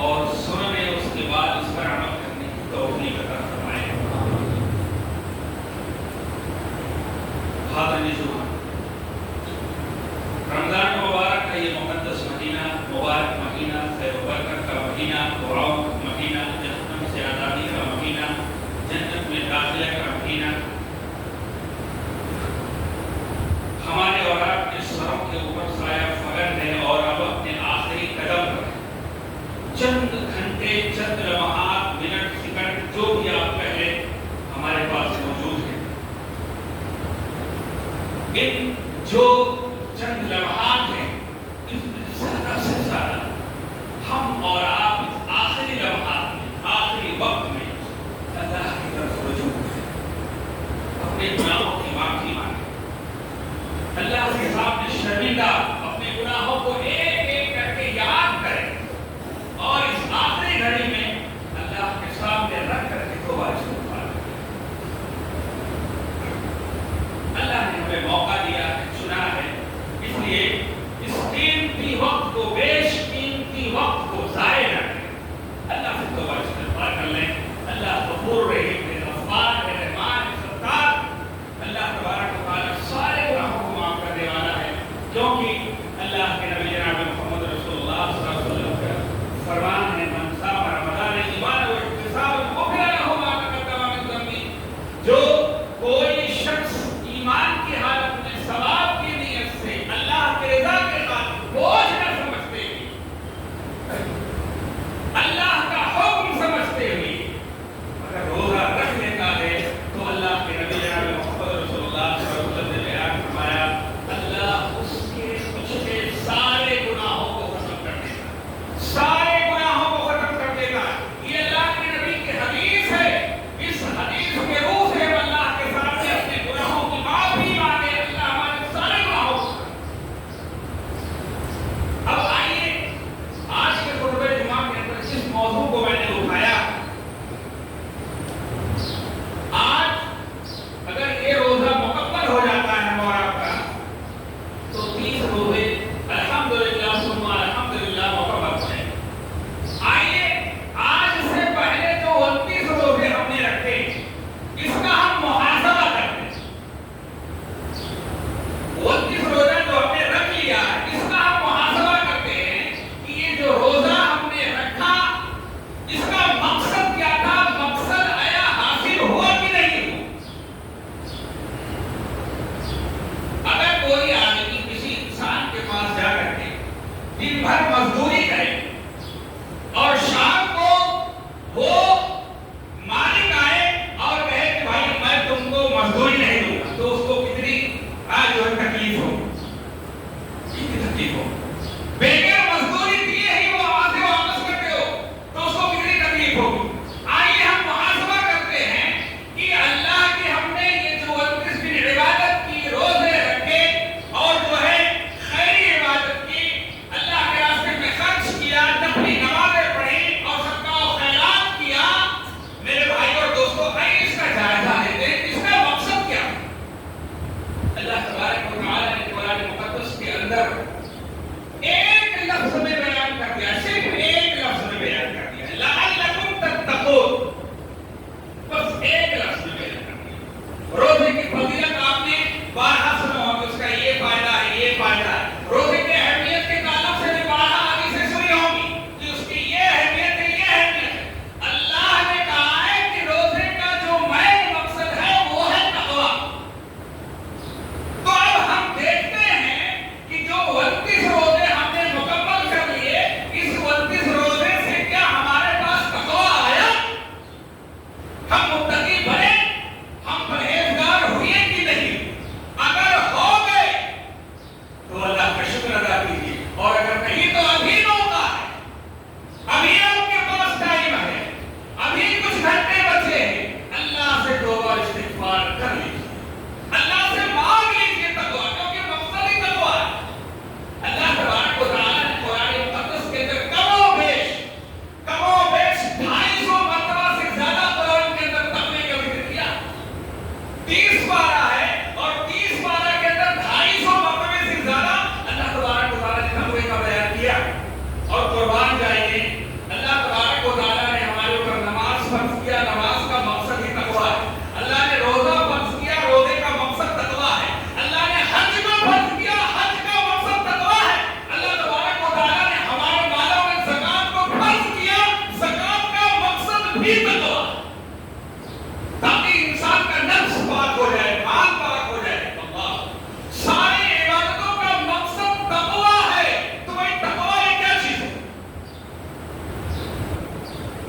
اور سننے اس کے بعد اس پر عمل کرنے چند گھنٹے، چند لمحات، منٹ، سیکنڈ، جو بھی آپ کہیں ہمارے پاس موجود ہے. ان جو چند لمحات ہیں اس میں زیادہ سے زیادہ ہم اور آپ اس آخری لمحات میں، آخری وقت میں اللہ کی طرف رجوع کریں، اپنے گناہوں کی معافی مانگیں، اللہ کے سامنے شرمندہ اپنے گناہوں کو ایک ایک کر کے یاد کریں، اور اس آخری گھڑی میں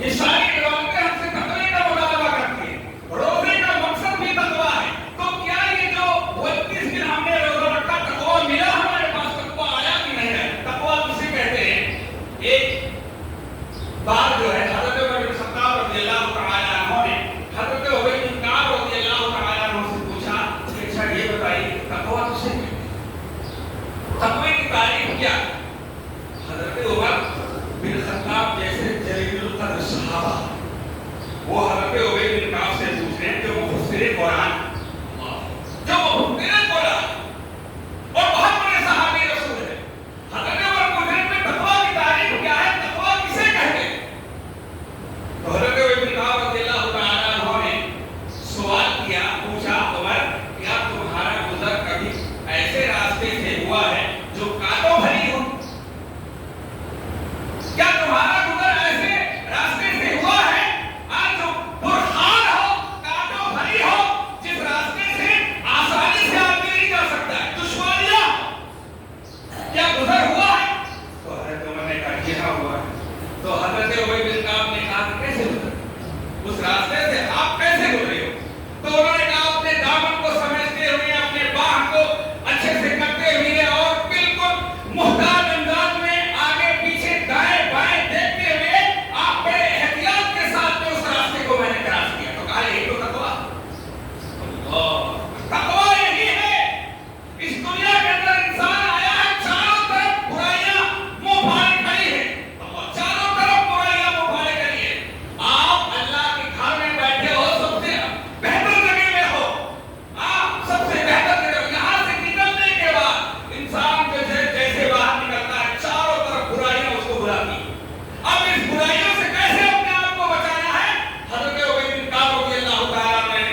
یہ ساری عبادتیں ہم سے تقوی کا مطالبہ کرتی ہیں. روزے کا مقصد بھی تقوی ہے. تو کیا یہ جو 32 دن ہم نے روزہ رکھا تقوی ملا ہمارے پاس؟ تقوی آیا کہ نہیں ہے؟ تقوی کسے کہتے ہیں؟ ایک بات جو ہے حضرت عمر بن خطاب رضی اللہ تعالی عنہ نے حضرت ابی بن کعب رضی اللہ تعالی عنہ سے پوچھا کہ اچھا یہ بتائیے تقوی کسے کہتے ہیں؟ تقوی کی تعریف کیا؟ حضرت عمر بن خطاب جیسے جلیل القدر صحابہ وہ حضرت ابی بن کعب سے پوچھ رہے ہیں جو مفسر قرآن اور بہت بڑے صحابی رسول ہے. حضرت عمر پوچھ رہے ہیں تقوی کی تعریف کیا ہے؟ تقوی کسے کہتے ہیں؟ تو حضرت ابی بن کعب رضی اللہ تعالی عنہ نے سوال کیا، پوچھا عمر کیا تمہارا گزر کبھی ایسے راستے سے ہوا ہے جو کانٹوں بھری ہو؟ کیا تمہارا گزر ایسے راستے سے ہوا ہے آج جو برہان ہو، کانٹوں بھری ہو، جس راستے سے آسانی سے آدمی نہیں جا سکتا ہے، دشواریاں کیا گزر ہوا ہے؟ تو حضرت عمر نے کہا یہ ہوا ہے. تو حضرت ابی بن کعب نے کہا کہ کیسے گزرے؟ اس راستے سے آپ کیسے گزرے ہو؟ تو انہوں نے کہا اپنے دامن کو سمیٹتے ہوئے، اپنے باہ کو اچھے سے کرتے ہوئے اور بالکل محتاط انداز میں آگے پیچھے دائیں بائیں دیکھتے ہوئے آپ بڑے احتیاط کے ساتھ اس راستے کو میں نے کراس کیا. تو کہا یہی تو تقویٰ. تقویٰ یہی ہے. اس دنیا کے اندر انسان آیا ہے، چاروں طرف برائیاں منہ پھاڑے کھڑی ہیں، چاروں طرف برائیاں منہ پھاڑے کھڑی ہیں. آپ اللہ کے گھر میں بیٹھے ہو، سب سے بہتر جگہ میں ہو، آپ سب سے بہتر جگہ. یہاں سے نکلنے کے بعد انسان جو جیسے باہر نکلتا ہے چاروں طرف برائیاں اس کو بلاتی ہیں. اب اس برائیوں سے کیسے اپنے آپ کو بچانا ہے؟ حضرت ابی بن کعب رضی اللہ تعالیٰ نے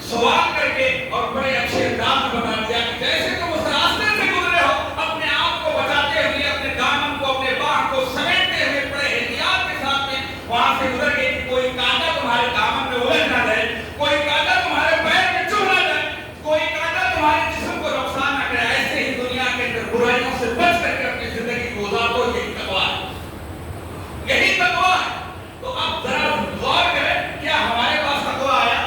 سوال کر کے اور بڑے اچھے انداز میں بتا دیا کہ جیسے تم اس راستے سے گزرے ہو، اپنے آپ کو بچاتے ہوئے، اپنے دامن کو، اپنے باہ کو سمیٹتے ہوئے بڑے احتیاط کے ساتھ میں وہاں سے گزر گئے کہ کوئی کانٹا تمہارے دامن میں الجھ نہ جائے، کوئی کانٹا تمہارے پیر میں چبھ نہ جائے، کوئی کانٹا تمہارے جسم کو نقصان نہ کرے. ایسے ہی دنیا کے اندر برائیوں سے بچ کر کے اپنی زندگی کو گزار دو. یہی تقویٰ ہے، یہی تقویٰ ہے. تو اب ذرا غور کریں، کیا ہمارے پاس تقویٰ آیا؟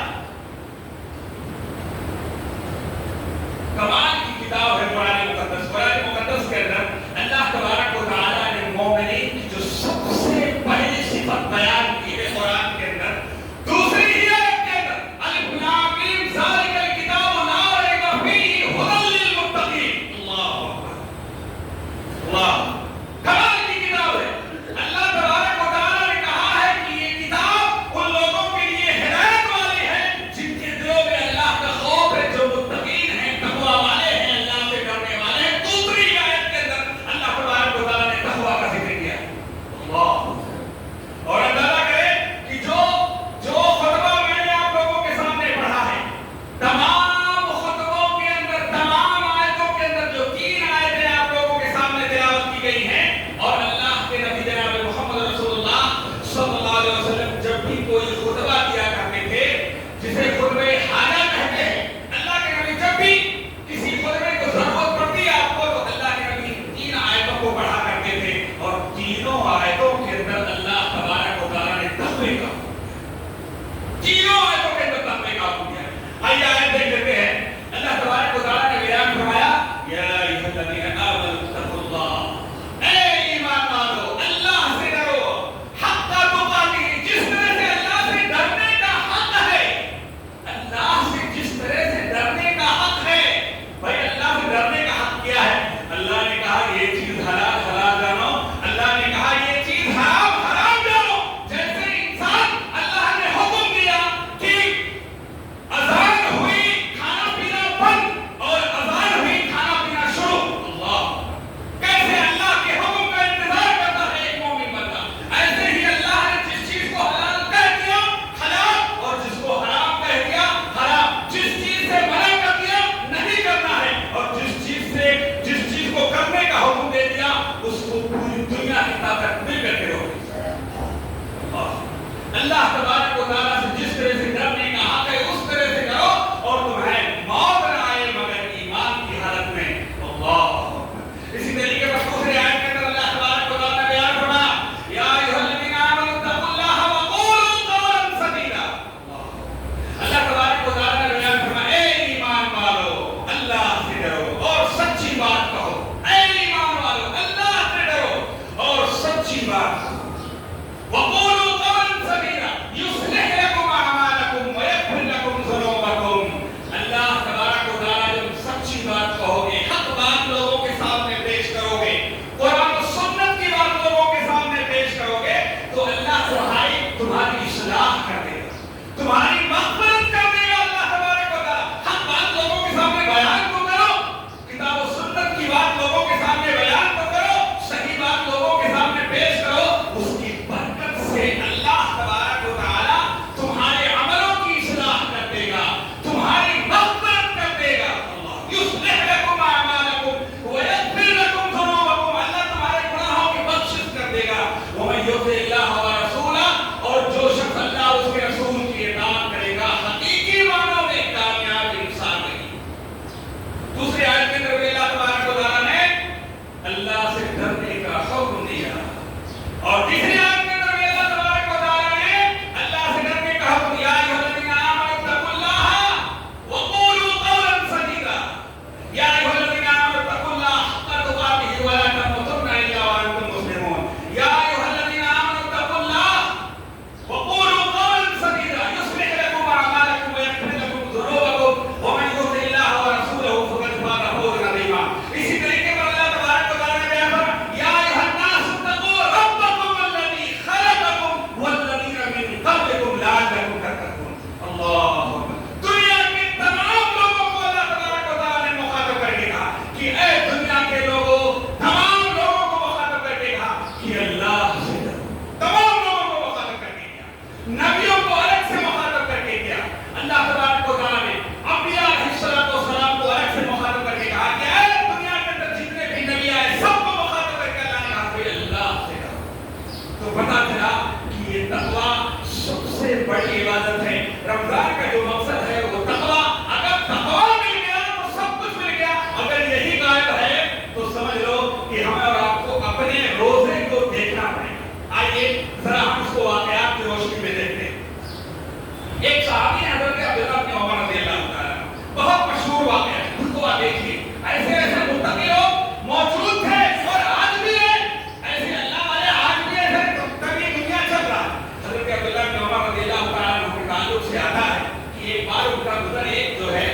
کمال کی کتاب ہے قرآن مقدس. قرآن مقدس کے اندر اللہ تبارک و تعالیٰ نے مومنین کی جو سب سے پہلی صفت بیان کی ہے قرآن کے اندر، دوسری ہی آیت کے اندر، الف لام میم ذالک الکتاب لا ریب فیہ ھدی للمتقین. اللہ اکبر، اللہ کمال کی کتاب ہے. اللہ تبارک و تعالیٰ نے کہا ہے کہ یہ کتاب ان لوگوں کے لیے ہدایت والی ہے جن کے دلوں میں اللہ کا خوف ہے، جو متقین ہیں، تقویٰ والے ہیں، اللہ سے ڈرنے والے ہیں. دوسری آیت کے اندر اللہ تبارک و تعالیٰ نے تقویٰ کا ذکر کیا. اللہ اور اندازہ کریں کہ جو خطبہ میں نے آپ لوگوں کے سامنے پڑھا ہے، تمام خطبوں کے اندر، تمام آیتوں کے اندر جو 3 آیتیں آپ لوگوں کے سامنے تلاوت کی گئی ہیں، اور اللہ کے نبی جناب محمد رسول اللہ صلی اللہ علیہ وسلم جب بھی کوئی خطبہ دیا کرتے تھے جسے خطبہ حاجہ کہتے ہیں، اللہ کے نبی جب بھی کسی خطبے کو ضرورت پڑتی ہے آپ کو، تو اللہ کے نبی 3 آیتوں کو پڑھا کرتے تھے. اور تینوں آیتوں کے اندر اللہ تبارک و تعالیٰ نے تقوی کا، تینوں آیتوں کے اندر تقوی کا حکم دیا. آئیے آیت دیکھ لیتے ہیں. اللہ تبارک و تعالیٰ نے بیان فرمایا یا ایھا الذین آمنوا اتقوا اللہ، اے ایمان والو اللہ سے ڈرو، حق تقاتے، جس طرح سے اللہ سے ڈرنے کا حق ہے. اللہ سے جس طرح سے ڈرنے کا حق ہے. بھائی اللہ سے ڈرنے کا حق کیا ہے؟ اللہ نے کہا یہ چیز حلال حلال جانو، اللہ نے کہا یہ چیز حرام حرام جانو. جیسے انسان اللہ نے حکم دیا کہ اذان ہوئی وَمَن يُطِعِ اللَّهَ وَرَسُولَهُ اور جو شخص اللہ اور اس کے رسول کی اطاعت کرے گا حقیقی معنوں میں کامیاب انسان بنے. دوسری آیت کے اندر اللہ تبارک و تعالیٰ نے اللہ سے ڈرنے کا حکم دیا اور تیسری آیت کے اندر اللہ تبارک و تعالیٰ نے اللہ سے ڈرنے کا حکم دیا. یا ایھا الذین آمنوا اتقوا اللہ وقولوا قولا سدیدا. یا ایھا الذین آمنوا اتقوا اللہ حق تقاته ولا تموتن الا وانتم مسلمون. یا ایھا الذین آمنوا اتقوا اللہ وقولوا قولا سدیدا یصلح لکم اعمالکم ویغفر لکم ذنوبکم ومن یطع اللہ ورسولہ فقد فاز فوزا عظیما. اسی طریقے پر اللہ تبارک و تعالیٰ نے بیان فرمایا یا ایھا الناس اتقوا ربکم الذی خلقکم والذین من قبلکم لعلکم تتقون. اللہ اکبر. دنیا کے تمام لوگوں کو اللہ تبارک و تعالیٰ نے مخاطب کر کے کہا کہ اے دنیا کے لوگوں، تمام لوگوں کو مخاطب کر کے کہا کہ اللہ سے ڈرو. تمام لوگوں کو مخاطب کر کے کیا، نبیوں کو الگ سے مخاطب کر کے کیا. اللہ تبارک و تعالیٰ نے انبیاء علیہ السلام کو الگ سے مخاطب کر کے کہا کہ اے دنیا کے اندر جتنے بھی نبی آئے سب کو مخاطب کر کے اللہ نے کہا کہ اللہ سے ڈرو. تو پتہ چلا کہ یہ تقویٰ سب سے بڑی عبادت ہے. رمضان کا جو مقصد ہے وہ تقویٰ. اگر تقویٰ مل گیا تو سب کچھ مل گیا. اگر یہی غائب ہے تو سمجھ لو کہ ہمیں اور آپ کو اپنے روزے کو دیکھنا پڑے گا. آئیے ذرا ہم اس کو واقعات کی روشنی میں دیکھتے ہیں. ایک صحابی ہیں حضرت عبداللہ بن عمر رضی اللہ تعالیٰ عنہ، بہت مشہور واقعہ ہے. اس کو آپ دیکھیے. ایسے ایسے متقی لوگ موجود تھے اور آج بھی ہیں. ایسے اللہ والے آج بھی ایسے تبھی دنیا چل رہا ہے. حضرت عبداللہ بن عمر رضی اللہ تعالیٰ عنہ کے تعلق سے آتا ہے کہ ایک بار ان کا گزر ایک جو ہے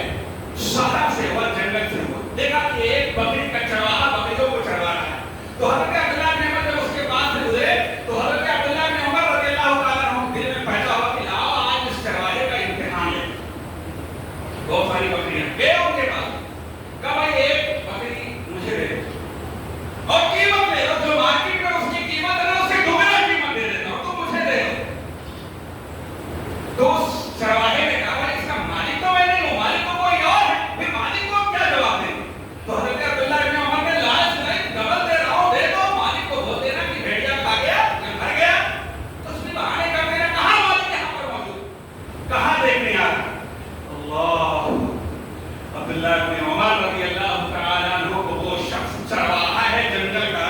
صحرا سے ہوا، جنگل سے ہوا. دیکھا کہ ایک بکری کا چرواہا بکریوں کو چروا رہا ہے. تو حضرت عبداللہ بن عمر جب اس کے پاس سے گزرے تو حضرت عبداللہ بن عمر رضی اللہ تعالیٰ عنہ دل میں پیدا ہوا کہ لاؤ آج اس چرواہے کا امتحان لیں. بہت ساری بکریاں گئے ان کے پاس. کہا بھائی ایک بکری مجھے دے دو اور قیمت لے لو، جو مارکیٹ میں اس کی قیمت ہے نا اس سے دوگنا قیمت دے دیتا ہوں، تو مجھے دے دو. تو اس چرواہے نے کہا بھائی اس کا مالک تو میں نہیں ہوں، مالک تو کوئی اور ہے، پھر مالک کو کیا جواب دیں. تو حضرت عبداللہ بن عمر نے لالچ میں ڈبل دے رہا ہوں، دے دو. مالک کو بول دینا کہ بھیڑیا کھا گیا یا مر گیا. تو اس نے بہانے کر دینا کہاں مالک یہاں پر موجود، کہاں دیکھنے آ رہا. اللہ. عبداللہ بن عمر رضی اللہ تعالیٰ عنہ کو وہ شخص چرواہا ہے جنگل کا،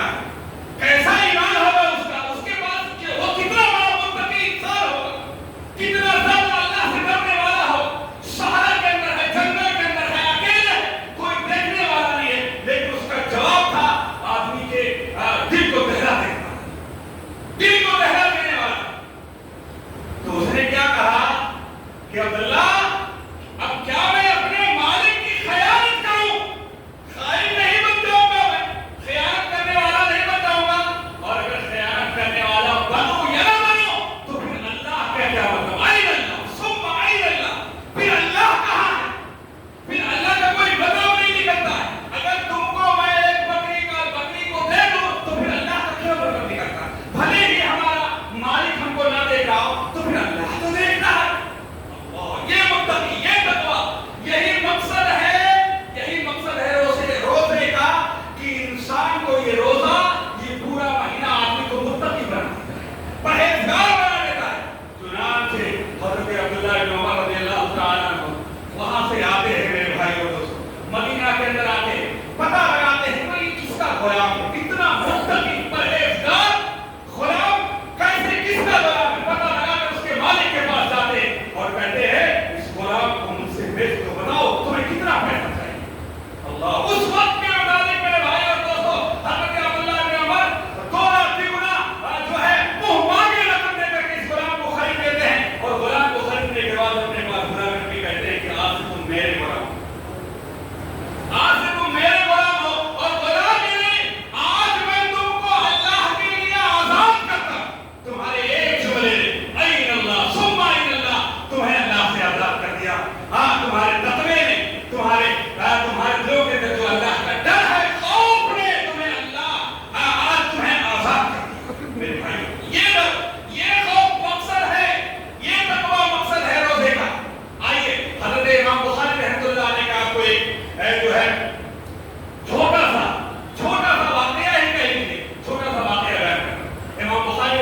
کیسا ایمان ہوگا اس کا، اس کے پاس کہ وہ کتنا بڑا متقی انسان ہوگا، کتنا زیادہ اللہ سے ڈرنے والا ہو. صحرا کے اندر ہے، جنگل کے اندر ہے، اکیلے ہے، کوئی دیکھنے والا نہیں ہے. لیکن اس کا جواب تھا آدمی کے دل کو دہلا دینے والا، دل کو دہلا دینے والا. تو اس نے کیا کہا کہ عبداللہ اب کیا میں اپنے مالک کی خیانت کروں؟ خائن نہیں بن جاؤں گا، میں خیانت کرنے والا نہیں بن جاؤں گا. اور اگر خیانت کرنے والا بنوں یا نہ بنوں تو پھر اللہ کا کیا مطلب؟ عین اللہ ثم عین اللہ. پھر اللہ کہاں ہے؟ پھر اللہ کا کوئی مطلب نہیں نکلتا ہے. اگر تم کو میں ایک بکری کو دے دوں تو پھر اللہ کا کیا مطلب نکلتا؟ بھلے ہی ہمارا مالک ہم کو نہ دیکھ رہا ہو تو پھر اللہ تو دیکھ رہا ہے. یہ متقی، یہ تقویٰ، یہی مقصد ہے روزے کا کہ انسان کو یہ روزہ، یہ پورا مہینہ آدمی کو متقی بنا دیتا ہے، پرہیزگار بنا دیتا ہے. چنانچہ حضرت عبداللہ بن عمر رضی اللہ تعالیٰ عنہ وہاں سے آتے ہیں میرے بھائی اور دوستوں، مدینہ کے اندر آتے ہیں، پتہ لگاتے ہیں کہ کس کا غلام ہے، اتنا متقی پرہیزگار غلام کیسے، کس کا غلام ہے. پتہ لگا کر اس کے مالک کے پاس جاتے ہیں اور کہتے ہیں اس غلام کو مجھ سے بیچ دو، بتاؤ تمہیں کتنا پیسہ چاہیے. اللہ. اس وقت کے مطابق میرے بھائی اور دوستوں حضرت عبداللہ بن عمر دونا تگنا جو ہے منہ مانگے رقم دے کر کے اس غلام کو خرید لیتے ہیں. اور غلام کو خریدنے کے بعد اپنے پاس بلا کر کے کہتے ہیں کہ آج سے تم میرے غلام ہو، آج سے تم میرے غلام ہو. اور غلام ہی نہیں، آج میں تم کو اللہ کے لیے آزاد کرتا ہوں. تمہارے ایک جملے نے عین اللہ ثم عین اللہ تمہیں اللہ سے آزاد کر دیا. ہاں تمہارے تقوی نے، تمہارے دلوں کے اندر جو اللہ کا ڈر ہے، خوف نے تمہیں اللہ آج تمہیں آزاد کر دیا. میرے بھائی یہ ڈر، یہ خوف مقصد ہے، یہ تقویٰ مقصد ہے روزے کا. آئیے حضرت امام بخاری رحمۃ اللہ علیہ کا آپ کو ایک جو ہے چھوٹا سا واقعہ ہی کہیں گے، چھوٹا سا واقعہ بیان کرنا. امام بخاری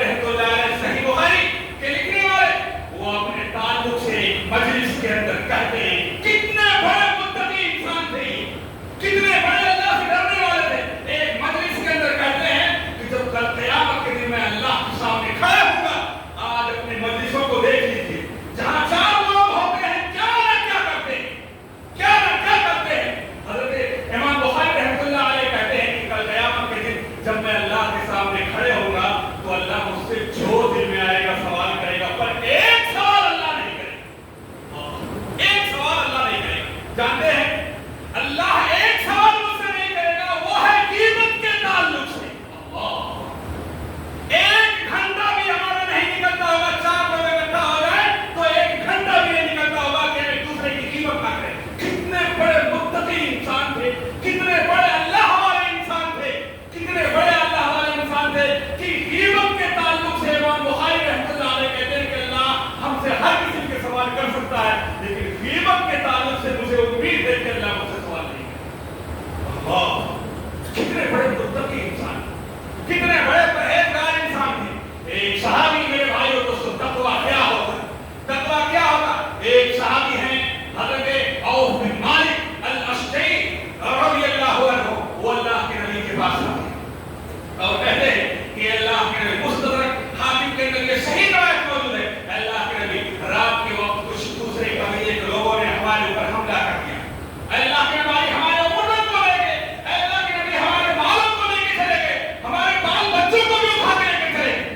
ایک صحابی میرے بھائی اور دوستوں، تقویٰ کیا ہوتا ہے؟ تقویٰ کیا ہوتا ہے؟ ایک صحابی ہیں حضرت عوف بن مالک الاشجعی رضی اللہ عنہ، وہ اللہ کے نبی کے پاس آتے ہیں اور کہتے ہیں کہ اللہ کے نبی، مستدرک حاکم کے اندر یہ صحیح روایت موجود ہے، اللہ کے نبی رات کے وقت کچھ دوسرے قبیلے کے لوگوں نے ہمارے اوپر حملہ کر دیا، اللہ کے نبی ہمارے عمرت کو لے گئے، اللہ کے نبی ہمارے مالوں کو لے کے چلے گئے، ہمارے بال بچوں کو بھی اٹھا کے لے کے چلے گئے،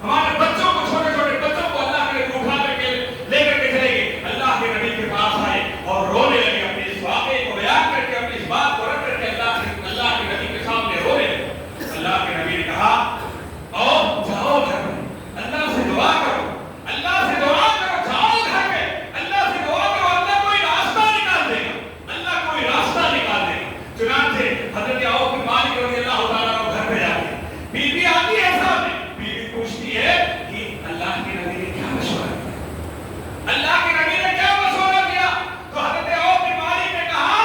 ہمارے بچوں کو، چھوٹے چھوٹے بچوں کو اللہ کے نبی اٹھا کر کے لے کر کے چلے گئے۔ اللہ کے نبی کے پاس آئے اور رونے لگے، اپنے اس واقعے کو بیان کر کے، اپنی اس بات کو رکھ کر کے اللہ کے نبی کے سامنے رونے لگے۔ اللہ کے نبی نے کہا اور جاؤ گھر میں، اللہ سے دعا کرو، اللہ سے دعا کرو، جاؤ گھر میں، اللہ سے دعا کرو، اللہ کوئی راستہ نکال دے گا، اللہ کوئی راستہ نکال دے گا۔ چنانچہ حضرت عوف بن مالک رضی اللہ تعالیٰ عنہ گھر پہ جاتے ہیں، بیوی آتی ہے سامنے، بیوی پوچھتی ہے کہ اللہ کے نبی نے کیا مشورہ دیا، اللہ کے نبی نے کیا مشورہ دیا؟ تو حضرت عوف بن مالک نے کہا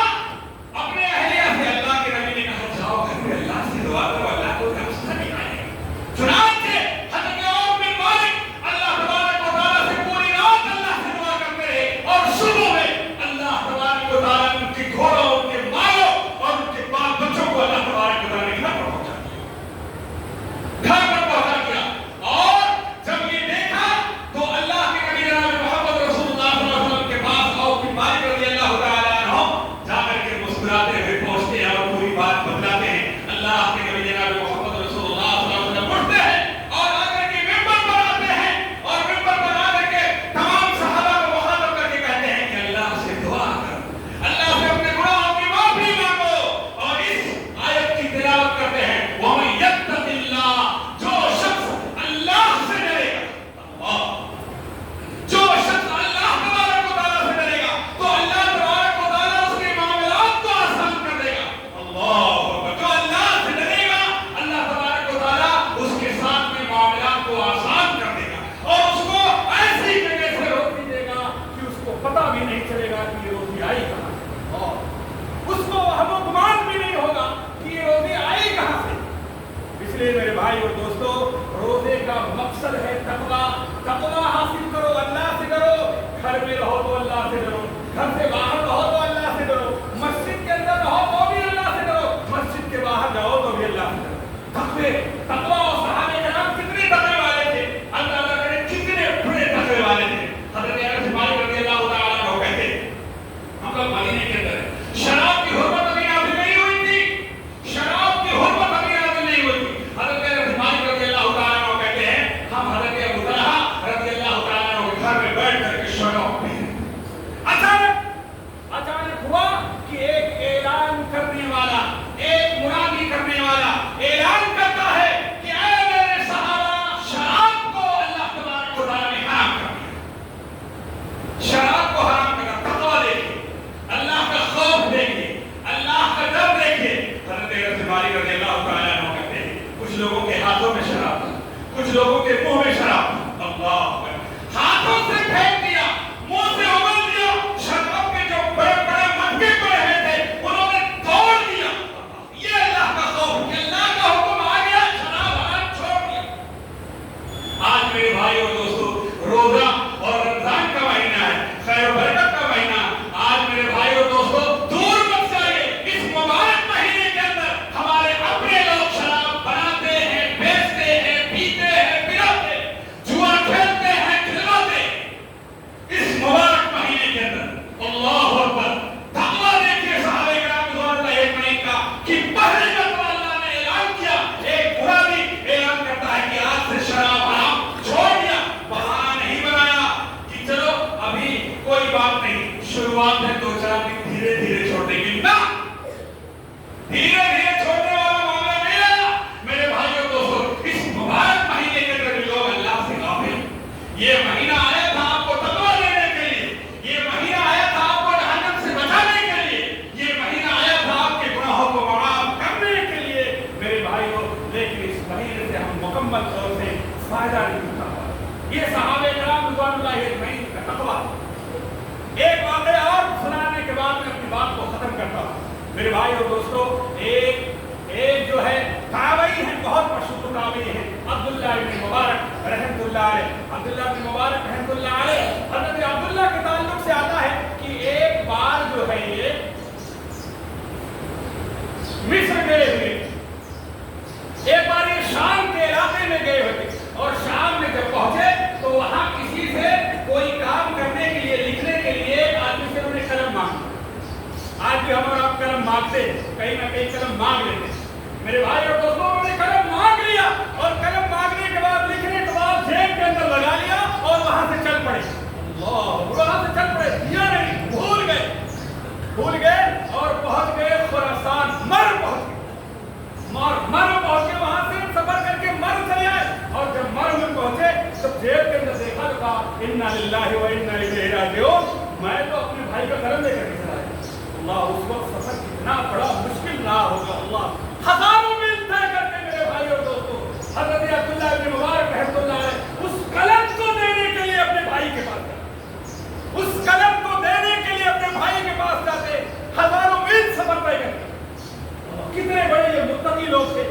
اپنے اہلیہ سے، اللہ کے نبی نے کہا جاؤ گھر میں، اللہ سے دعا کرو، اللہ کو راستہ نکالے گا۔ چنانچہ حضرت عوف بن مالک اللہ تبارک و تعالیٰ سے پوری رات اللہ سے دعا کرتے رہے، اور صبح میں اللہ تبارک و تعالیٰ نے ان کے گھوڑوں، ان کے مالوں اور ان کے بال بچوں کو اللہ تبارک و تعالیٰ نے گھر پر پہنچا دیا، گھر پر پہنچا دیا۔ اور جب یہ دیکھا تو اللہ کے نبی جناب محمد رسول اللہ صلی اللہ علیہ وسلم کے پاس عوف بن مالک رضی اللہ تعالیٰ عنہ جا کر کے مسکراتے ہوئے پہنچتے ہیں اور پوری بات بتلاتے ہیں۔ اللہ کے نبی جناب محمد رسول اللہ صلی اللہ علیہ وسلم اٹھتے ہیں اور آ کر کے ممبر پر آتے ہیں، اور ممبر پر آ کر کے تمام صحابہ کو مخاطب کر کے کہتے ہیں کہ اللہ سے دعا کرو، اللہ سے اپنے گناہوں کی معافی مانگو، اور اس آیت کی تلاوت کرتے ہیں وَمَن يَتَّقِ اللَّهَ، جو شخص اللہ سے ڈرے گا، جو شخص اللہ تبارک و تعالیٰ سے ڈرے گا تو اللہ تبارک و تعالیٰ اس کے معاملات کو آسان کر دے گا۔ اللہ اکبر، جو اللہ سے ڈرے گا اللہ تبارک و تعالیٰ اس کے ساتھ میں معاملات کو آسان کر دے گا، اور اس کو ایسی جگہ سے روزی دے گا کہ اس کو پتہ بھی نہیں چلے گا کہ یہ روزی آئی کہاں سے، اور اس کو ہم و گمان بھی نہیں ہوگا کہ یہ روزی آئی کہاں سے۔ اس لیے میرے بھائی اور دوستو، روزے کا مقصد ہے تقویٰ۔ تقویٰ حاصل کرو، اللہ سے ڈرو، گھر میں رہو تو اللہ سے ڈرو، گھر سے باہر رہو تو اللہ سے ڈرو، مسجد کے اندر رہو تو بھی اللہ سے ڈرو، مسجد کے باہر جاؤ تو بھی اللہ سے ڈرو۔ تقویٰ اور صحابہ کرام کتنے تقوی والے تھے، اللہ تعالیٰ نے کتنے بڑے تقوی والے تھے۔ حضرت انس بن مالک رضی اللہ تعالیٰ عنہ کہتے ہیں ہم لوگ مدینے کے اندر شراب کی حرمت ابھی نازل نہیں ہوئی تھی، شراب کی حرمت ابھی نازل نہیں ہوئی تھی۔ حضرت انس بن مالک رضی اللہ تعالیٰ عنہ کہتے ہیں ہم حضرت ابو طلحہ رضی اللہ تعالیٰ عنہ کے گھر میں بیٹھ کر کے شراب پی رہے تھے۔ اچانک ہوا کہ ایک اعلان کرنے والا، ایک منادی کرنے والا اعلان کرتا ہے کہ اے میرے صحابہ، شراب کو اللہ تبارک و تعالیٰ نے حرام کر دیا، شراب کو حرام کر دیا۔ تقویٰ دیکھیے، اللہ کا خوف دیکھیے، اللہ کا ڈر دیکھیے۔ حضرت انس بن مالک رضی اللہ تعالیٰ عنہ کہتے ہیں کچھ لوگوں کے ہاتھوں میں شراب تھا، کچھ لوگوں کے منہ میں شراب تھا، اللہ اکبر، ہاتھوں سے پھینک دیا، منہ سے اگل دیا، شراب کے جو بڑے بڑے مٹکے پڑے ہوئے تھے انہوں نے توڑ دیا۔ یہ اللہ کا خوف کہ اللہ کا حکم آ گیا، شراب حرام چھوڑ دیا۔ آج میرے بھائی اور دوستو، روزہ اور رمضان کا مہینہ ہے، خیر و برکت کا مہینہ۔ آج میرے بھائی اور دوستو، دور مت جائیے، اس مبارک مہینے کے اندر ہمارے اپنے لوگ شراب بناتے ہیں، بیچتے ہیں، پیتے ہیں، پلاتے، جوا کھیلتے ہیں، کھلاتے۔ اس مبارک مہینے کے اندر اللہ اکبر، تقویٰ دیکھیے صحابہ کرام رضوان اللہ اجمعین کا کہ پہلے مرتبہ اللہ نے اعلان کیا، ایک منادی اعلان کرتا ہے کہ آج سے شراب حرام چھوڑ دیا۔ بہانہ نہیں بنایا کہ چلو ابھی کوئی بات نہیں، شروعات ہے، دو چار دن دھیرے دھیرے چھوڑ دیں گے، نہ، دھیرے دھیرے چھوڑنے والا معاملہ نہیں آیا۔ میرے بھائی اور دوستو، اس مبارک مہینے کے اندر بھی لوگ اللہ سے غافل۔ یہ مہینہ آیا تھا آپ کو تقویٰ دینے کے لیے، یہ مہینہ آیا تھا آپ کو جہنم سے بچانے کے لیے، یہ مہینہ آیا تھا آپ کے گناہوں کو معاف کرنے کے لیے میرے بھائیوں، لیکن اس مہینے سے ہم مکمل طور سے فائدہ نہیں اٹھا پائے۔ یہ صحابہ کرام رضوان اللہ اجمعین کا تقویٰ۔ ایک واقعہ اور سنانے کے بعد میں اپنی بات کو ختم کرتا ہوں۔ میرے بھائی اور دوستو، ایک ایک جو ہے تابعی ہیں، بہت مشہور تابعی ہیں، عبداللہ بن مبارک رحمۃ اللہ علیہ. عبداللہ بن مبارک رحمۃ اللہ علیہ حضرت عبداللہ کے تعلق سے آتا ہے کہ ایک بار جو ہے یہ مصر گئے ہوئے، ایک بار یہ شام کے علاقے میں گئے ہوئے اور شام میں جب پہنچے تو وہاں کسی سے کوئی کام کرنے کے لیے، لکھنے کے لیے ایک آدمی سے انہوں نے قلم مانگا. آج بھی ہم اور آپ قلم مانگتے ہیں، کہیں نہ کہیں قلم مانگ لیتے ہیں. میرے بھائی اور دوستوں، انہوں نے قلم مانگ لیا اور قلم مانگنے کے بعد، لکھنے کے بعد جیب کے اندر لگا لیا اور وہاں سے چل پڑے. اللہ، وہاں سے چل پڑے، دیا نہیں، بھول گئے اور پہنچ گئے خراسان. مر پہنچ کے وہاں سے سفر کر کے مر چلے آئے. اور جب مر میں پہنچے تو جیب کے اندر دیکھا تو کہا انا للہ و انا الیہ راجعون. میں تو اپنے بھائی کا قلم لے کر کے چلا آیا. اللہ، اس وقت سفر کتنا بڑا مشکل رہا ہوگا. اللہ، ہزاروں میل طے کرتے میرے بھائی اور دوستوں. حضرت عبداللہ بن مبارک رحمۃ اللہ علیہ اس قلم کو دینے کے لیے اپنے بھائی کے پاس جاتے، اس قلم کو دینے کے لیے اپنے بھائی کے پاس جاتے، ہزاروں میل سفر طے کرتے. کتنے بڑے یہ متقی لوگ تھے،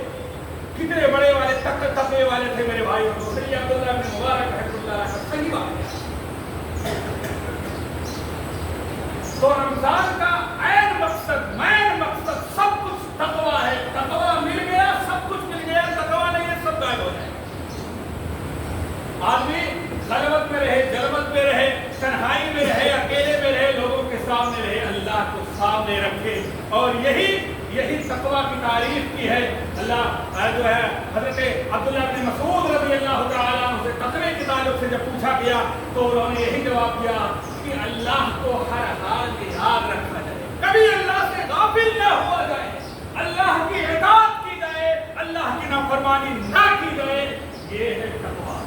کتنے بڑے والے تقوی والے تھے میرے بھائی اور دوستوں. یہ عبداللہ بن مبارک رحمۃ اللہ علیہ صحیح بات ہے. تو رمضان کا عین مقصد، مین مقصد سب کچھ تقویٰ ہے. تقویٰ مل گیا، سب کچھ مل گیا. تقویٰ نہیں ہے، سب غائب ہو جائے. آدمی خلوت میں رہے، جلوت میں رہے، تنہائی میں رہے، اکیلے میں رہے، لوگوں کے سامنے رہے، اللہ کو سامنے رکھے. اور یہی تقویٰ کی تعریف کی ہے. اللہ جو ہے حضرت عبداللہ بن مسعود رضی اللہ تعالیٰ عنہ سے تقوی کے تعلق سے جب پوچھا گیا تو انہوں نے یہی جواب دیا کہ اللہ کو ہر حال میں یاد رکھا جائے، کبھی اللہ سے غافل نہ ہوا جائے، اللہ کی اطاعت کی جائے، اللہ کی نافرمانی نہ کی جائے. یہ ہے تقویٰ.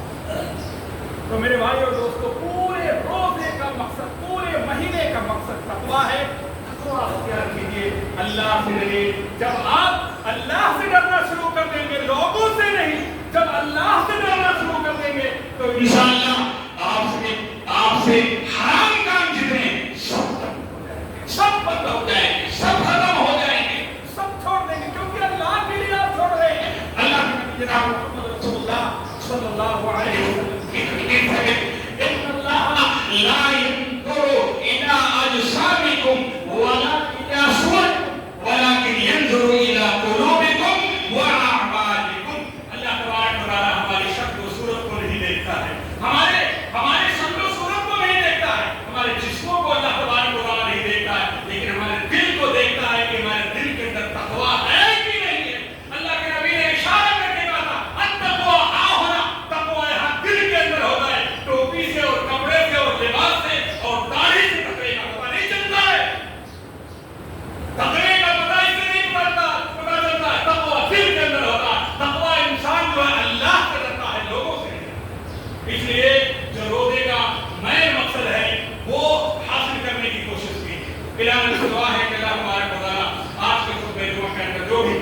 تو میرے بھائی اور دوستو، پورے روزے کا مقصد، پورے مہینے کا مقصد تقویٰ ہے. تقویٰ اختیار کیجیے، اللہ سے ڈریے. جب آپ اللہ سے ڈرنا شروع کر دیں گے، لوگوں سے نہیں، جب اللہ سے ڈرنا شروع کر دیں گے تو انشاءاللہ آپ سے حرام کام جتنے سب بند ہو جائیں گے، سب ختم ہو جائیں گے، سب چھوڑ دیں گے. کیونکہ اللہ کے لیے آپ چھوڑ رہے ہیں. اللہ کے نبی جناب محمد رسول اللہ صلی اللہ علیہ وسلم کی حدیث ہے، ان اللہ لا ينظر الى اجسامكم ولا الى صوركم ولكن ينظر الى قلوبكم واعمالكم. اللہ تبارک و تعالی ہماری شکل و صورت کو نہیں دیکھتا ہے، ہمارے شکل و صورت کو نہیں دیکھتا ہے، ہمارے جسموں کو اللہ تبارک و تعالی نہیں دیکھتا ہے، لیکن ہمارے دل کو دیکھتا ہے کہ ہمارے دل کے اندر تقویٰ ہے کہ نہیں ہے. اللہ کے نبی نے اشارہ کر کے کہا تھا التقویٰ ہاں ہونا، تقویٰ یہاں دل کے اندر ہوتا ہے. ٹوپی سے اور کپڑے سے اور لباس سے اور داڑھی سے تقوی کا پتہ نہیں چلتا ہے. تقوی کا پتہ اس سے نہیں پتہ چلتا ہے. تقویٰ دل کے اندر ہوتا ہے. تقویٰ انسان جو ہے اللہ سے ڈرتا ہے، لوگوں سے نہیں. اس لیے جو روزے کا مین مقصد ہے وہ حاصل کرنے کی کوشش کی. الہی سے دعا ہے کہ اللہ تبارک و تعالی آج کے خطبہ جمعہ کے اندر جو بھی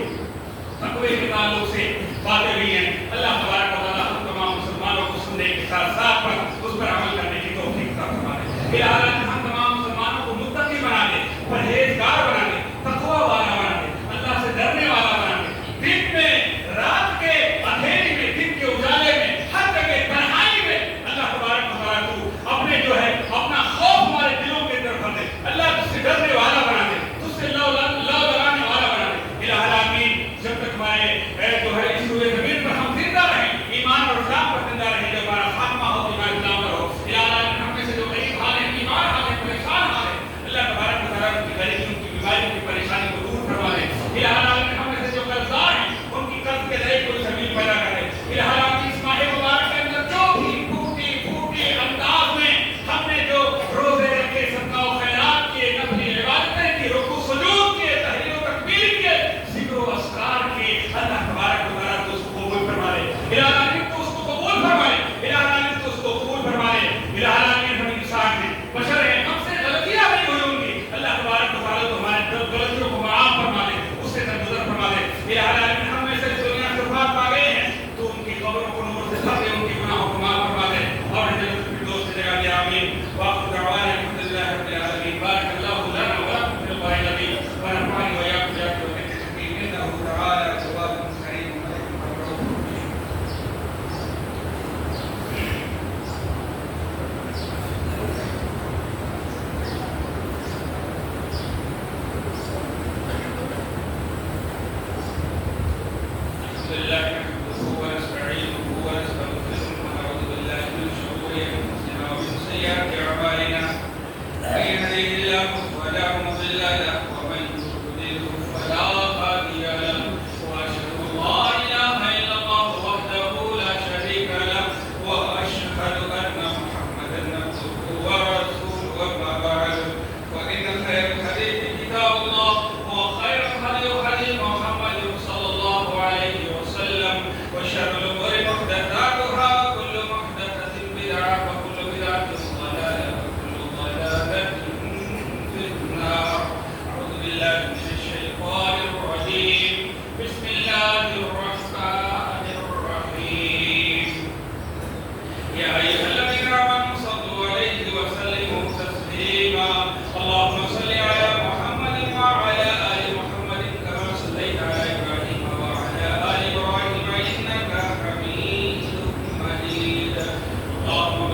تقوی کے تعلق سے باتیں ہوئی ہیں، اللہ تبارک و تعالی ہم تمام مسلمانوں کو سننے کے ساتھ ساتھ پر اس پر عمل کرنے کی توفیق عطا فرمائے. الہی ہم تمام مسلمانوں کو متقی بنا دے، پرہیزگار بنا دے، تقوی والا بنا دے، اللہ سے ڈرنے والا بنا دے. دن میں، رات کے اندھیرے میں، دن کے اجالے میں، ہر جگہ تنہائی میں يهده الله فلا مضل له ومن يضلل فلا هادي له وأشهد أن لا إله إلا الله وحده لا شريك له وأشهد أن محمدا عبده ورسوله أما بعد فإن خير الحديث كتاب الله وخير الهدي هدي محمد صلى الله عليه وسلم وشر الأمور محدثاتها وكل محدثة بدعة وكل بدعة ضلالة وكل ضلالة في النار. أعوذ بالله من الشيطان الرجيم. بسم الله الرحمن الرحيم. يا أيها الذين آمنوا صلوا عليه وسلموا تسليما. اللهم صل على محمد وعلى آل محمد كما صليت على إبراهيم وعلى آل إبراهيم إنك حميد مجيد. اللهم